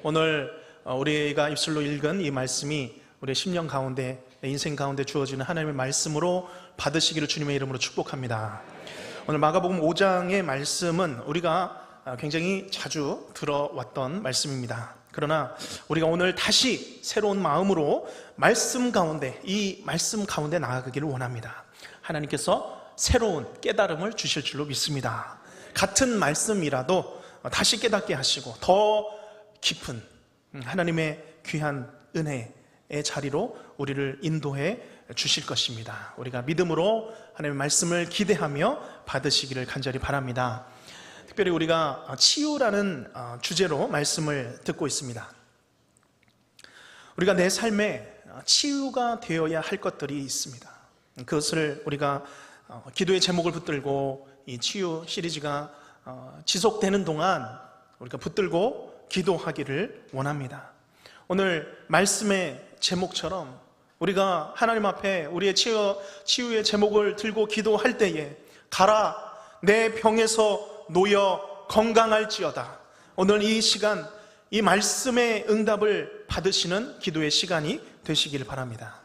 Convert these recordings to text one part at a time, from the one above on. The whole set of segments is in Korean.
오늘 우리가 입술로 읽은 이 말씀이 우리의 심령 가운데, 인생 가운데 주어지는 하나님의 말씀으로 받으시기를 주님의 이름으로 축복합니다. 오늘 마가복음 5장의 말씀은 우리가 굉장히 자주 들어왔던 말씀입니다. 그러나 우리가 오늘 다시 새로운 마음으로 말씀 가운데, 이 말씀 가운데 나아가기를 원합니다. 하나님께서 새로운 깨달음을 주실 줄로 믿습니다. 같은 말씀이라도 다시 깨닫게 하시고 더 깊은 하나님의 귀한 은혜의 자리로 우리를 인도해 주실 것입니다. 우리가 믿음으로 하나님의 말씀을 기대하며 받으시기를 간절히 바랍니다. 특별히 우리가 치유라는 주제로 말씀을 듣고 있습니다. 우리가 내 삶에 치유가 되어야 할 것들이 있습니다. 그것을 우리가 기도의 제목을 붙들고 이 치유 시리즈가 지속되는 동안 우리가 붙들고 기도하기를 원합니다. 오늘 말씀의 제목처럼 우리가 하나님 앞에 우리의 치유의 제목을 들고 기도할 때에 가라 내 병에서 놓여 건강할지어다. 오늘 이 시간 이 말씀의 응답을 받으시는 기도의 시간이 되시길 바랍니다.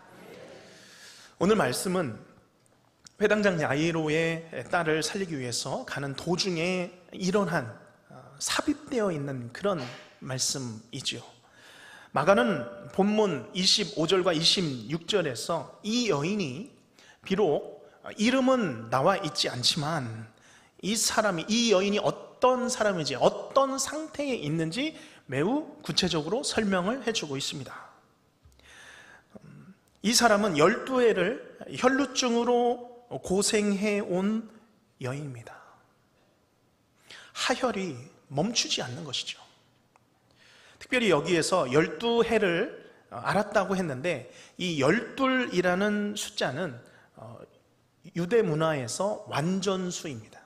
오늘 말씀은 회당장 야이로의 딸을 살리기 위해서 가는 도중에 일어난 삽입되어 있는 그런 말씀이지요. 마가는 본문 25절과 26절에서 이 여인이 비록 이름은 나와 있지 않지만 이 여인이 어떤 사람인지, 어떤 상태에 있는지 매우 구체적으로 설명을 해주고 있습니다. 이 사람은 12해를 혈루증으로 고생해 온 여인입니다. 하혈이 멈추지 않는 것이죠. 특별히 여기에서 12해를 알았다고 했는데 이 12이라는 숫자는 유대 문화에서 완전수입니다.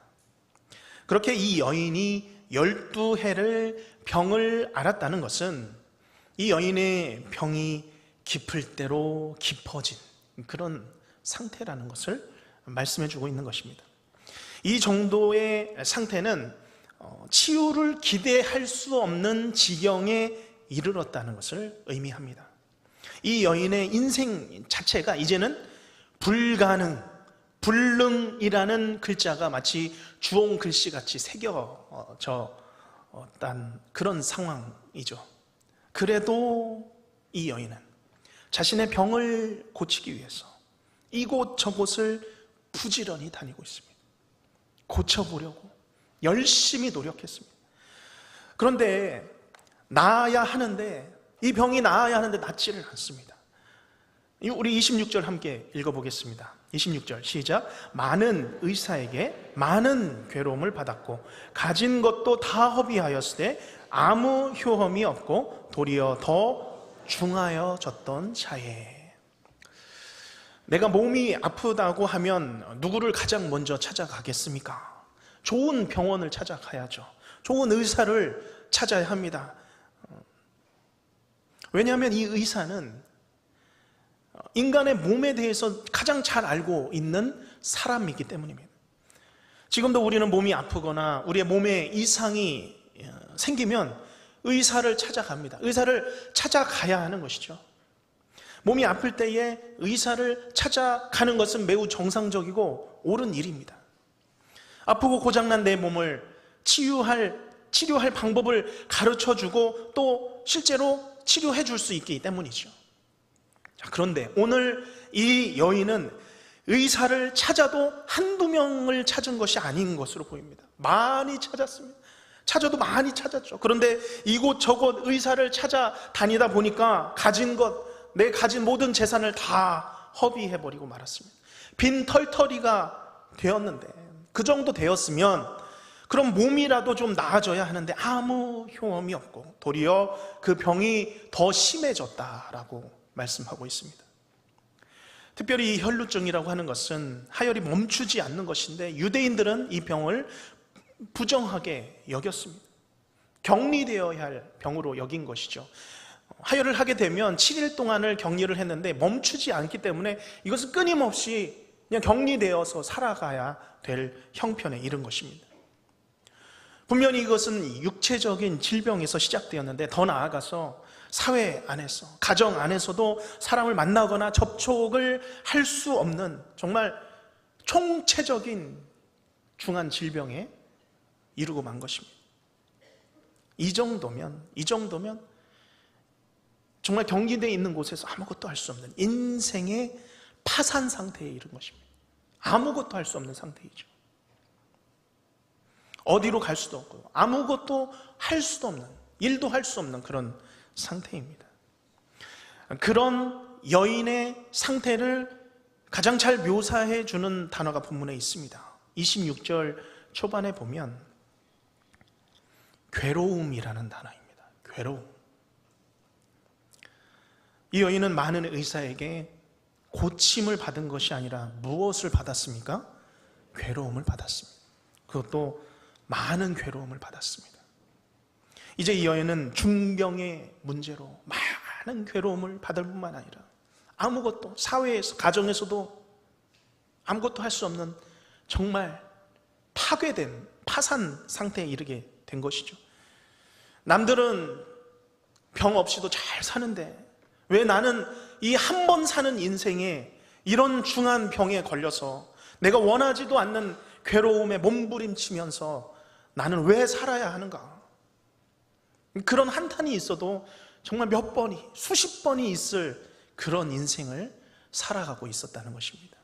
그렇게 이 여인이 12해를 병을 앓았다는 것은 이 여인의 병이 깊을 대로 깊어진 그런 상태라는 것을 말씀해 주고 있는 것입니다. 이 정도의 상태는 치유를 기대할 수 없는 지경에 이르렀다는 것을 의미합니다. 이 여인의 인생 자체가 이제는 불능이라는 글자가 마치 주홍 글씨같이 새겨졌던 그런 상황이죠. 그래도 이 여인은 자신의 병을 고치기 위해서 이곳저곳을 부지런히 다니고 있습니다. 고쳐보려고 열심히 노력했습니다. 그런데 나아야 하는데, 이 병이 나아야 하는데 낫지를 않습니다. 우리 26절 함께 읽어보겠습니다. 26절 시작. 많은 의사에게 많은 괴로움을 받았고 가진 것도 다 허비하였으되 아무 효험이 없고 도리어 더 중하여졌던 자에. 내가 몸이 아프다고 하면 누구를 가장 먼저 찾아가겠습니까? 좋은 병원을 찾아가야죠. 좋은 의사를 찾아야 합니다. 왜냐하면 이 의사는 인간의 몸에 대해서 가장 잘 알고 있는 사람이기 때문입니다. 지금도 우리는 몸이 아프거나 우리의 몸에 이상이 생기면 의사를 찾아갑니다. 의사를 찾아가야 하는 것이죠. 몸이 아플 때에 의사를 찾아가는 것은 매우 정상적이고 옳은 일입니다. 아프고 고장난 내 몸을 치료할 방법을 가르쳐주고 또 실제로 치료해 줄 수 있기 때문이죠. 그런데 오늘 이 여인은 의사를 찾아도 한두 명을 찾은 것이 아닌 것으로 보입니다. 많이 찾았습니다. 찾아도 많이 찾았죠. 그런데 이곳저곳 의사를 찾아다니다 보니까 내 가진 모든 재산을 다 허비해버리고 말았습니다. 빈털터리가 되었는데, 그 정도 되었으면 그럼 몸이라도 좀 나아져야 하는데 아무 효험이 없고 도리어 그 병이 더 심해졌다라고 말씀하고 있습니다. 특별히 이 혈루증이라고 하는 것은 하혈이 멈추지 않는 것인데 유대인들은 이 병을 부정하게 여겼습니다. 격리되어야 할 병으로 여긴 것이죠. 하혈을 하게 되면 7일 동안을 격리를 했는데 멈추지 않기 때문에 이것은 끊임없이 그냥 격리되어서 살아가야 될 형편에 이른 것입니다. 분명히 이것은 육체적인 질병에서 시작되었는데 더 나아가서 사회 안에서, 가정 안에서도 사람을 만나거나 접촉을 할 수 없는 정말 총체적인 중한 질병에 이르고 만 것입니다. 이 정도면 정말 경기대에 있는 곳에서 아무것도 할 수 없는 인생의 파산 상태에 이른 것입니다. 아무것도 할 수 없는 상태이죠. 어디로 갈 수도 없고 아무것도 할 수도 없는, 일도 할 수 없는 그런 상태입니다. 그런 여인의 상태를 가장 잘 묘사해 주는 단어가 본문에 있습니다. 26절 초반에 보면 괴로움이라는 단어입니다. 괴로움. 이 여인은 많은 의사에게 고침을 받은 것이 아니라 무엇을 받았습니까? 괴로움을 받았습니다. 그것도 많은 괴로움을 받았습니다. 이제 이 여인은 중병의 문제로 많은 괴로움을 받을 뿐만 아니라 아무것도, 사회에서, 가정에서도 아무것도 할 수 없는 정말 파괴된, 파산 상태에 이르게 된 것이죠. 남들은 병 없이도 잘 사는데 왜 나는 이 한 번 사는 인생에 이런 중한 병에 걸려서 내가 원하지도 않는 괴로움에 몸부림치면서 나는 왜 살아야 하는가? 그런 한탄이 있어도 정말 몇 번이, 수십 번이 있을 그런 인생을 살아가고 있었다는 것입니다.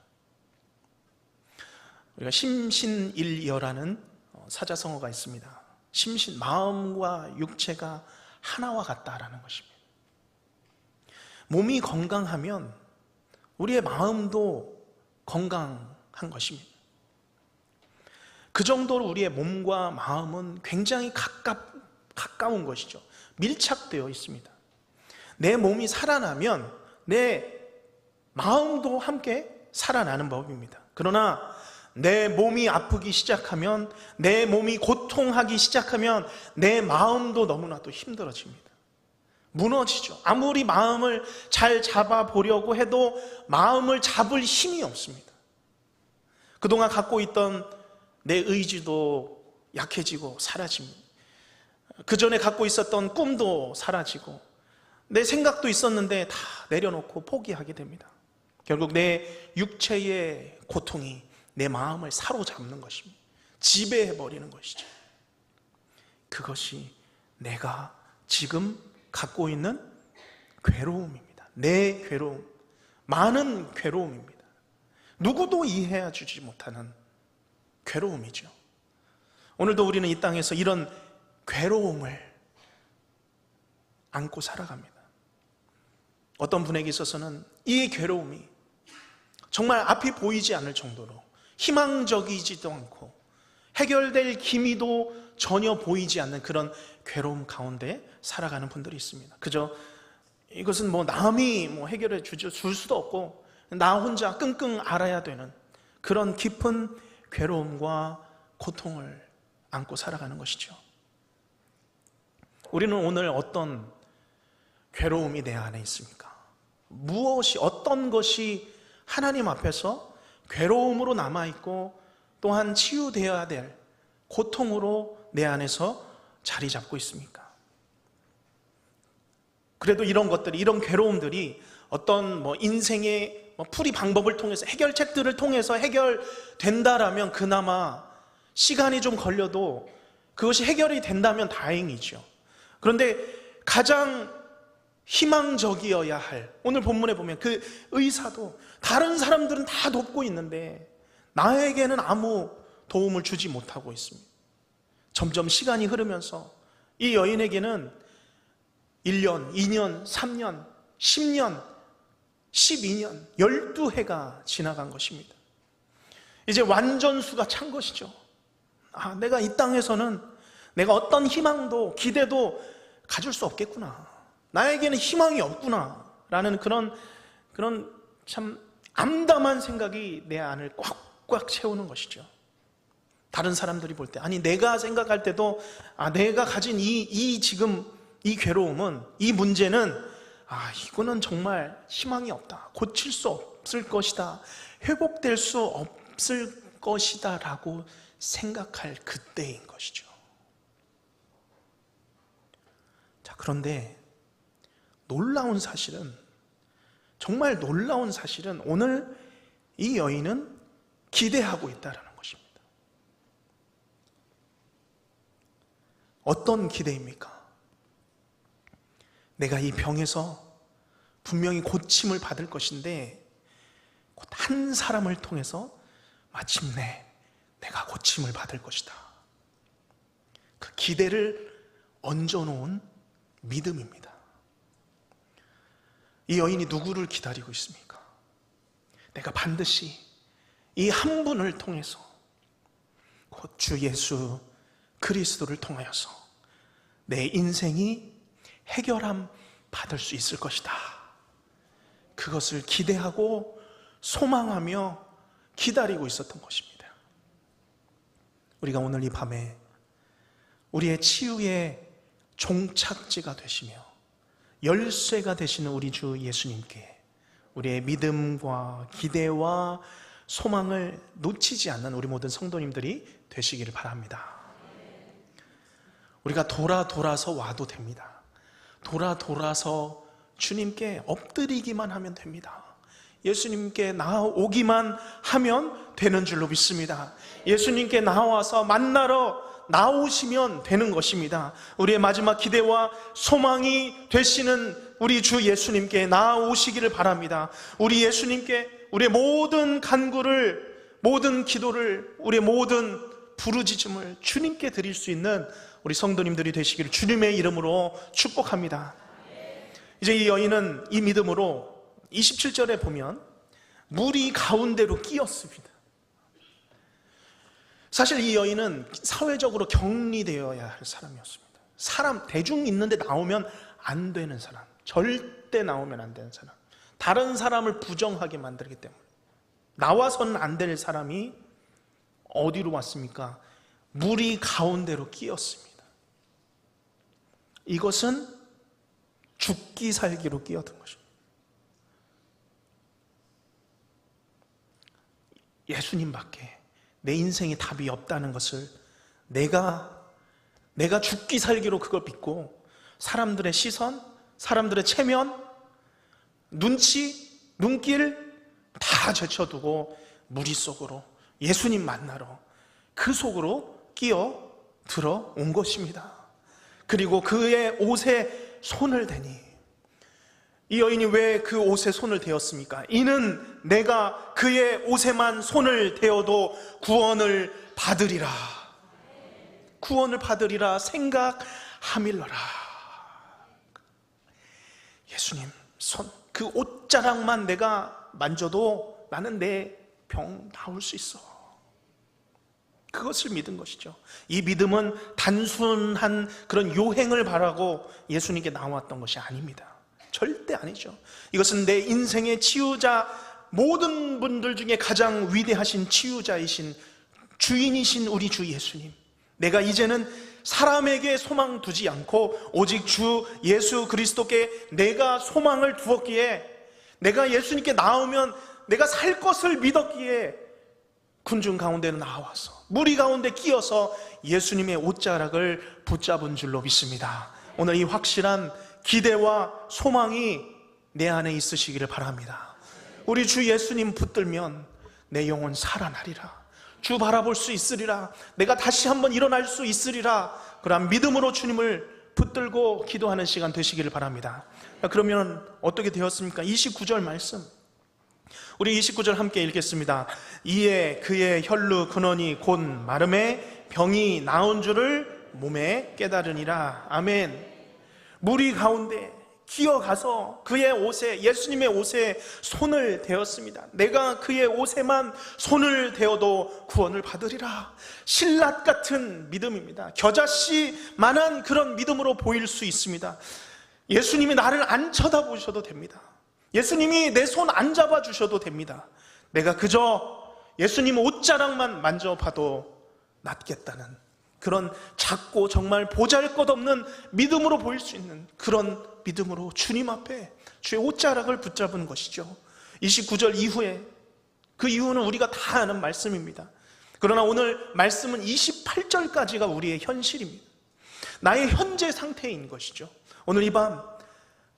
우리가 심신일여라는 사자성어가 있습니다. 심신, 마음과 육체가 하나와 같다라는 것입니다. 몸이 건강하면 우리의 마음도 건강한 것입니다. 그 정도로 우리의 몸과 마음은 굉장히 가까운 것이죠. 밀착되어 있습니다. 내 몸이 살아나면 내 마음도 함께 살아나는 법입니다. 그러나 내 몸이 아프기 시작하면, 내 몸이 고통하기 시작하면 내 마음도 너무나도 힘들어집니다. 무너지죠. 아무리 마음을 잘 잡아보려고 해도 마음을 잡을 힘이 없습니다. 그동안 갖고 있던 내 의지도 약해지고 사라집니다. 그 전에 갖고 있었던 꿈도 사라지고 내 생각도 있었는데 다 내려놓고 포기하게 됩니다. 결국 내 육체의 고통이 내 마음을 사로잡는 것입니다. 지배해버리는 것이죠. 그것이 내가 지금 갖고 있는 괴로움입니다. 내 괴로움, 많은 괴로움입니다. 누구도 이해해 주지 못하는 괴로움이죠. 오늘도 우리는 이 땅에서 이런 괴로움을 안고 살아갑니다. 어떤 분에게 있어서는 이 괴로움이 정말 앞이 보이지 않을 정도로 희망적이지도 않고 해결될 기미도 전혀 보이지 않는 그런 괴로움 가운데 살아가는 분들이 있습니다. 그저 이것은 남이 해결해 줄 수도 없고 나 혼자 끙끙 앓아야 되는 그런 깊은 괴로움과 고통을 안고 살아가는 것이죠. 우리는 오늘 어떤 괴로움이 내 안에 있습니까? 무엇이, 어떤 것이 하나님 앞에서 괴로움으로 남아있고 또한 치유되어야 될 고통으로 내 안에서 자리 잡고 있습니까? 그래도 이런 것들이, 이런 괴로움들이 어떤 인생의 풀이 방법을 통해서, 해결책들을 통해서 해결된다라면 그나마 시간이 좀 걸려도 그것이 해결이 된다면 다행이죠. 그런데 가장 희망적이어야 할, 오늘 본문에 보면 그 의사도 다른 사람들은 다 돕고 있는데 나에게는 아무 도움을 주지 못하고 있습니다. 점점 시간이 흐르면서 이 여인에게는 1년, 2년, 3년, 10년, 12년, 12해가 지나간 것입니다. 이제 완전수가 찬 것이죠. 내가 이 땅에서는 내가 어떤 희망도 기대도 가질 수 없겠구나, 나에게는 희망이 없구나 라는 그런 참 암담한 생각이 내 안을 꽉꽉 채우는 것이죠. 다른 사람들이 볼 때, 아니 내가 생각할 때도 내가 가진 지금 이 괴로움은, 이 문제는 이거는 정말 희망이 없다, 고칠 수 없을 것이다, 회복될 수 없을 것이다 라고 생각할 그때인 것이죠. 그런데 놀라운 사실은, 정말 놀라운 사실은 오늘 이 여인은 기대하고 있다는 것입니다. 어떤 기대입니까? 내가 이 병에서 분명히 고침을 받을 것인데 곧 한 사람을 통해서 마침내 내가 고침을 받을 것이다. 그 기대를 얹어놓은 믿음입니다. 이 여인이 누구를 기다리고 있습니까? 내가 반드시 이 한 분을 통해서 곧 주 예수 그리스도를 통하여서 내 인생이 해결함 받을 수 있을 것이다. 그것을 기대하고 소망하며 기다리고 있었던 것입니다. 우리가 오늘 이 밤에 우리의 치유의 종착지가 되시며 열쇠가 되시는 우리 주 예수님께 우리의 믿음과 기대와 소망을 놓치지 않는 우리 모든 성도님들이 되시기를 바랍니다. 우리가 돌아서 와도 됩니다. 돌아서 주님께 엎드리기만 하면 됩니다. 예수님께 나오기만 하면 되는 줄로 믿습니다. 예수님께 나와서 만나러 나오시면 되는 것입니다. 우리의 마지막 기대와 소망이 되시는 우리 주 예수님께 나오시기를 바랍니다. 우리 예수님께 우리의 모든 간구를, 모든 기도를, 우리의 모든 부르짖음을 주님께 드릴 수 있는 우리 성도님들이 되시기를 주님의 이름으로 축복합니다. 이제 이 여인은 이 믿음으로 27절에 보면 무리 가운데로 끼었습니다. 사실 이 여인은 사회적으로 격리되어야 할 사람이었습니다. 사람, 대중 있는데 나오면 안 되는 사람, 절대 나오면 안 되는 사람, 다른 사람을 부정하게 만들기 때문에 나와서는 안 될 사람이 어디로 왔습니까? 무리 가운데로 끼었습니다. 이것은 죽기 살기로 끼어든 것입니다. 예수님밖에 내 인생에 답이 없다는 것을 내가 죽기 살기로 그걸 믿고 사람들의 시선, 사람들의 체면, 눈치, 눈길 다 제쳐두고 무리 속으로 예수님 만나러 그 속으로 끼어 들어온 것입니다. 그리고 그의 옷에 손을 대니, 이 여인이 왜 그 옷에 손을 대었습니까? 이는 내가 그의 옷에만 손을 대어도 구원을 받으리라. 구원을 받으리라 생각하밀러라. 예수님 손, 그 옷자락만 내가 만져도 나는 내 병 나을 수 있어. 그것을 믿은 것이죠. 이 믿음은 단순한 그런 요행을 바라고 예수님께 나왔던 것이 아닙니다. 절대 아니죠. 이것은 내 인생의 치유자, 모든 분들 중에 가장 위대하신 치유자이신 주인이신 우리 주 예수님, 내가 이제는 사람에게 소망 두지 않고 오직 주 예수 그리스도께 내가 소망을 두었기에, 내가 예수님께 나오면 내가 살 것을 믿었기에 군중 가운데 나와서 무리 가운데 끼어서 예수님의 옷자락을 붙잡은 줄로 믿습니다. 오늘 이 확실한 기대와 소망이 내 안에 있으시기를 바랍니다. 우리 주 예수님 붙들면 내 영혼 살아나리라. 주 바라볼 수 있으리라. 내가 다시 한번 일어날 수 있으리라. 그러한 믿음으로 주님을 붙들고 기도하는 시간 되시기를 바랍니다. 그러면 어떻게 되었습니까? 29절 말씀, 우리 29절 함께 읽겠습니다. 이에 그의 혈루 근원이 곧 마름에 병이 나은 줄을 몸에 깨달으니라. 아멘. 무리 가운데 기어가서 그의 옷에, 예수님의 옷에 손을 대었습니다. 내가 그의 옷에만 손을 대어도 구원을 받으리라. 신라 같은 믿음입니다. 겨자씨만한 그런 믿음으로 보일 수 있습니다. 예수님이 나를 안 쳐다보셔도 됩니다. 예수님이 내 손 안 잡아주셔도 됩니다. 내가 그저 예수님 옷자락만 만져봐도 낫겠다는 그런 작고 정말 보잘것없는 믿음으로 보일 수 있는 그런 믿음으로 주님 앞에 주의 옷자락을 붙잡은 것이죠. 29절 이후에, 그 이유는 우리가 다 아는 말씀입니다. 그러나 오늘 말씀은 28절까지가 우리의 현실입니다. 나의 현재 상태인 것이죠. 오늘 이 밤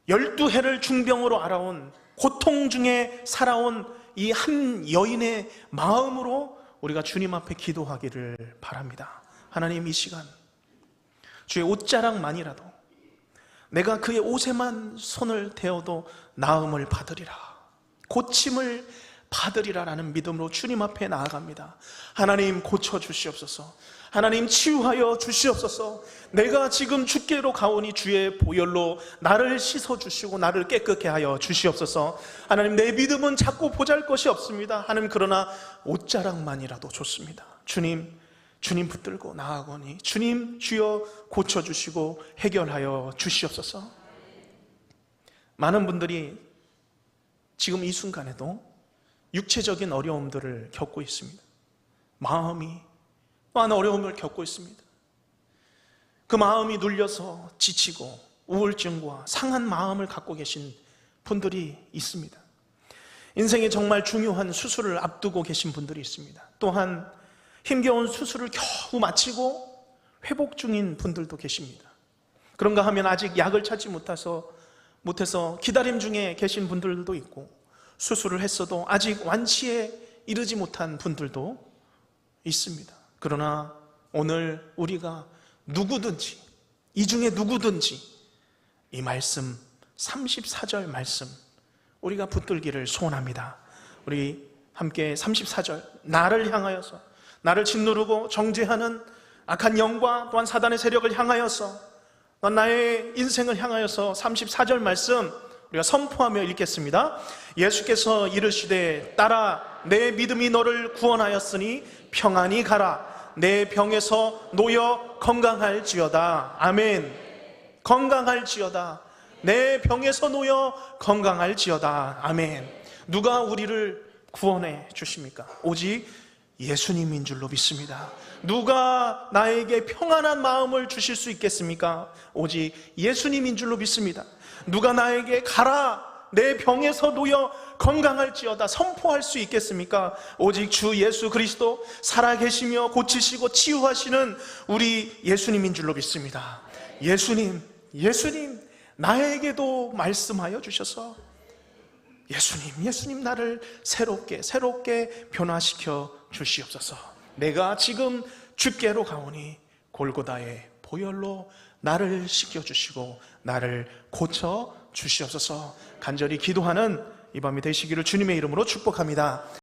12해를 중병으로 알아온, 고통 중에 살아온 이 한 여인의 마음으로 우리가 주님 앞에 기도하기를 바랍니다. 하나님, 이 시간 주의 옷자락만이라도 내가 그의 옷에만 손을 대어도 나음을 받으리라, 고침을 받으리라 라는 믿음으로 주님 앞에 나아갑니다. 하나님, 고쳐주시옵소서. 하나님, 치유하여 주시옵소서. 내가 지금 주께로 가오니 주의 보혈로 나를 씻어주시고 나를 깨끗게 하여 주시옵소서. 하나님, 내 믿음은 자꾸 보잘것이 없습니다. 하나님, 그러나 옷자락만이라도 좋습니다. 주님 붙들고 나아가니 주님, 주여 고쳐주시고 해결하여 주시옵소서. 많은 분들이 지금 이 순간에도 육체적인 어려움들을 겪고 있습니다. 마음이 또한 어려움을 겪고 있습니다. 그 마음이 눌려서 지치고 우울증과 상한 마음을 갖고 계신 분들이 있습니다. 인생에 정말 중요한 수술을 앞두고 계신 분들이 있습니다. 또한 힘겨운 수술을 겨우 마치고 회복 중인 분들도 계십니다. 그런가 하면 아직 약을 찾지 못해서 기다림 중에 계신 분들도 있고, 수술을 했어도 아직 완치에 이르지 못한 분들도 있습니다. 그러나 오늘 우리가 누구든지, 이 중에 누구든지 이 말씀, 34절 말씀 우리가 붙들기를 소원합니다. 우리 함께 34절, 나를 향하여서, 나를 짓누르고 정죄하는 악한 영과 또한 사단의 세력을 향하여서, 또한 나의 인생을 향하여서 34절 말씀 우리가 선포하며 읽겠습니다. 예수께서 이르시되 따라 내 믿음이 너를 구원하였으니 평안히 가라. 내 병에서 놓여 건강할지어다. 아멘. 건강할지어다. 내 병에서 놓여 건강할지어다. 아멘. 누가 우리를 구원해 주십니까? 오직 예수님인 줄로 믿습니다. 누가 나에게 평안한 마음을 주실 수 있겠습니까? 오직 예수님인 줄로 믿습니다. 누가 나에게 가라, 내 병에서 놓여 건강할지어다 선포할 수 있겠습니까? 오직 주 예수 그리스도, 살아계시며 고치시고 치유하시는 우리 예수님인 줄로 믿습니다. 예수님 나에게도 말씀하여 주셔서 예수님 나를 새롭게 변화시켜 주시옵소서. 내가 지금 주께로 가오니 골고다의 보혈로 나를 씻겨주시고 나를 고쳐 주시옵소서. 간절히 기도하는 이 밤이 되시기를 주님의 이름으로 축복합니다.